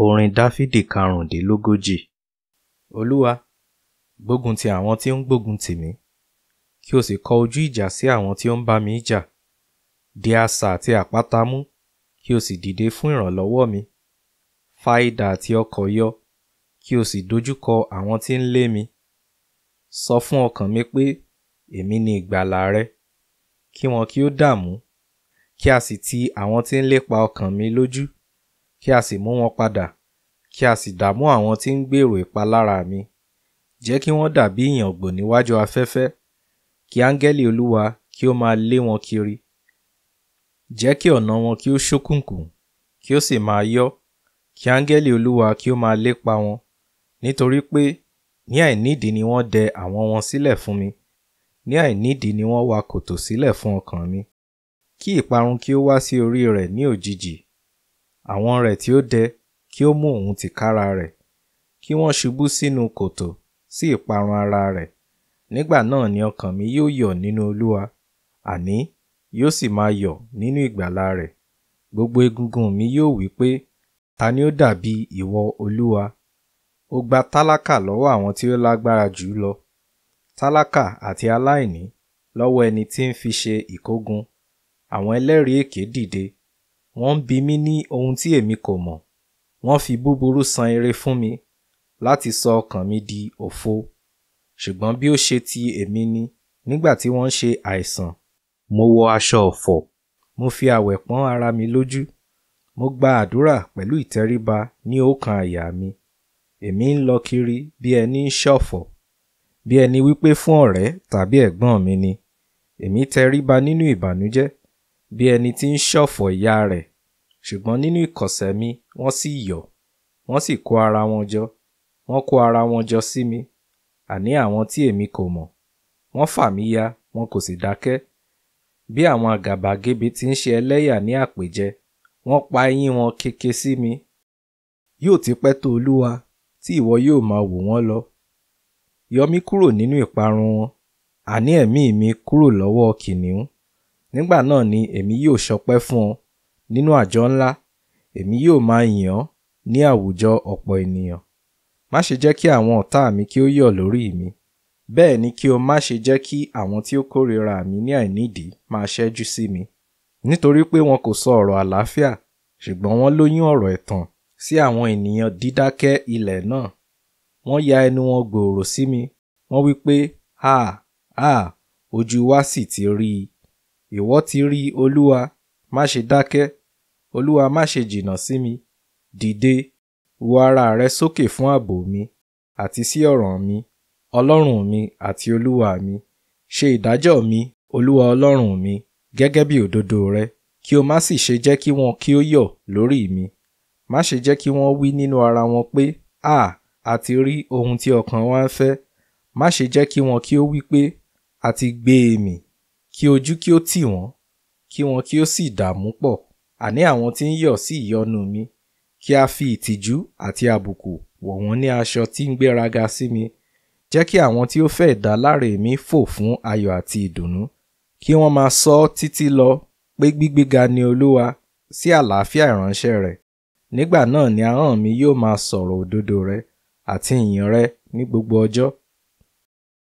Orin Dáfídì Karundinlogoji. Olúwa, gbógun ti àwọn tí ó ń gbógun tì mí, kí o sì kọ ojú ìjà sí àwọn tí ó ń bá mi jà. Di asà àti àpáta mú, kí o sì dìde fún ìrànlọ́wọ́ mi. Fa idà àti ọ̀kọ̀ yọ, kí o sì dojúkọ àwọn tí ń lé mi. Sọ fún ọkàn mi pé, èmi ni ìgbàlà rẹ. Kí wọn kí ó dààmú, kí a sì ti àwọn tí ń lépa ọkàn mi lójú, kí a sì mú wọn padà, kí a sì dààmú àwọn tí ń gbèrò ìpalára mi. Jẹ́ kí wọ́n dàbí ìyàngbò níwájú afẹ́fẹ́, kí áńgẹ́lì Olúwa kí ó máa lé wọn kiri. Jẹ́ kí ọ̀nà wọn kí ó ṣókùnkùn, kí ó sì máa yọ́, kí áńgẹ́lì Olúwa kí ó máa lépa wọn, nítorí pé ní àìnídìí ni wọ́n dẹ àwọn wọn sílẹ̀ fún mi, ní àìnídìí ni wọ́n wa kòtò sílẹ̀ fún ọkàn mi. Kí ìparun kí ó wá sí orí rẹ̀ ní òjijì, àwọn rẹ̀ tí ó dẹ kí ó mú òun tìkára rẹ̀, kí wọ́n ṣubú sínú kòtò sí ìparun ara rẹ̀. Nígbà náà ni ọkàn mi yóò yọ̀ nínú Olúwa, àní yóò sì máa yọ̀ nínú ìgbàlà rẹ̀. Gbogbo egungun mi yóò wí pé, ta ni ó dàbí ìwọ Olúwa? Ó gba tálákà lọ́wọ́ àwọn tí ó lágbára jù ú lọ, tálákà àti aláìní lọ́wọ́ ẹni tí ń fi ṣe ìkógun. Àwọn ẹlẹ́rìí èké dìde, wọ́n ń bi mí ní ohun tí èmi kò mọ̀. Wọ́n fi búburú san ire fún mi, láti sọ ọkàn mi di òfo. Ṣùgbọ́n bí ó ṣe ti èmi ni, nígbà tí wọ́n ṣe àìsàn, mo wọ aṣọ ọ̀fọ̀, mo fi àwẹ̀ pọ́n ara mi lójú. Mo gba àdúrà pẹ̀lú ìtẹríba ní ọkàn àyà mi. Èmi ń lọ kiri bí ẹni ń ṣọ̀fọ̀, bí ẹni wípé fún ọ̀rẹ́ tàbí ẹ̀gbọ́n mi ni. Èmi tẹríba nínú ìbànújẹ́, bí ẹni tí ń ṣọ̀fọ̀ ìyá rẹ̀. Ṣùgbọ́n nínú ìkọ̀sẹ̀ mi wọ́n sì yọ̀, wọ́n sì kó ara wọn jọ, wọ́n kó ara wọn jọ sí mi, àní àwọn tí èmi kò mọ̀. Wọ́n fà mí ya, wọn kò sì dákẹ́. Bí àwọn àgàbàgebè tí ń ṣe ẹlẹ́yà ní àpèjẹ, wọ́n pa eyín wọn keke sí mi. Yóò ti pẹ́ tó Olúwa, tí ìwọ yóò máa wò wọ́n lọ. Yọ mí kúrò nínú ìparun wọn, àní ẹ̀mí mi kúrò lọ́wọ́ kìnnìún. Nígbà náà ni èmi yóò ṣọpẹ́ fún ọ nínú àjọ ńlá, èmi yóò máa yìn ọ́ ní àwùjọ ọ̀pọ̀ ènìyàn. Má ṣe jẹ́ kí àwọn ọ̀tá mi kí ó yọ̀ lórí mi, bẹ́ẹ̀ ni kí o má ṣe jẹ́ kí àwọn tí ó kórìíra mi ní àìnídìí máa ṣẹ́jú sí mi. Nítorí pé wọn kò sọ ọ̀rọ̀ àlàáfíà, ṣùgbọ́n wọ́n lóyún ọ̀rọ̀ ẹ̀tàn sí àwọn ènìyàn dídákẹ́ ilẹ̀ náà. Wọ́n ya ẹnu wọn gbòòrò sí mi, wọ́n wí pé, ojú wa sì ti rí i. Ìwọ ti rí i, Olúwa, má ṣe dákẹ́. Olúwa, má ṣe jìnnà sí mi. Dìde, ru ara rẹ sókè fún ààbò mi, àti sí ọ̀ràn mi, Ọlọ́run mi àti Olúwa mi. Ṣe ìdájọ́ mi, Olúwa Ọlọ́run mi, gẹ́gẹ́ bí òdodo rẹ, kí o má sì ṣe jẹ́ kí wọn kí ó yọ̀ lórí mi. Má ṣe jẹ́ kí wọ́n wí nínú ara wọn pé, a ti rí ohun tí ọkàn wa ń fẹ́. Má ṣe jẹ́ kí wọn kí ó wí pé, a ti gbé e mì. Kí ojú kí ó tì wọ́n, kí wọn kí ó sì dààmú pọ̀, àní àwọn tí ń yọ̀ sí ìyọnu mi. Kí a fi ìtìjú àti àbùkù wọ̀ wọ́n ní aṣọ tí ń gbéraga sí mi. Jẹ́ kí àwọn tí ó fẹ́ ìdáláre mi fò fún ayọ̀ àti ìdùnnú. Kí wọ́n máa sọ títí lọ pé gbígbéga ni Olúwa, sí àlàáfíà ìránṣẹ́ rẹ̀. Nígbà náà ni ahọ́n mi yóò máa sọ̀rọ̀ òdodo rẹ àti ìyìn rẹ ní gbogbo ọjọ́.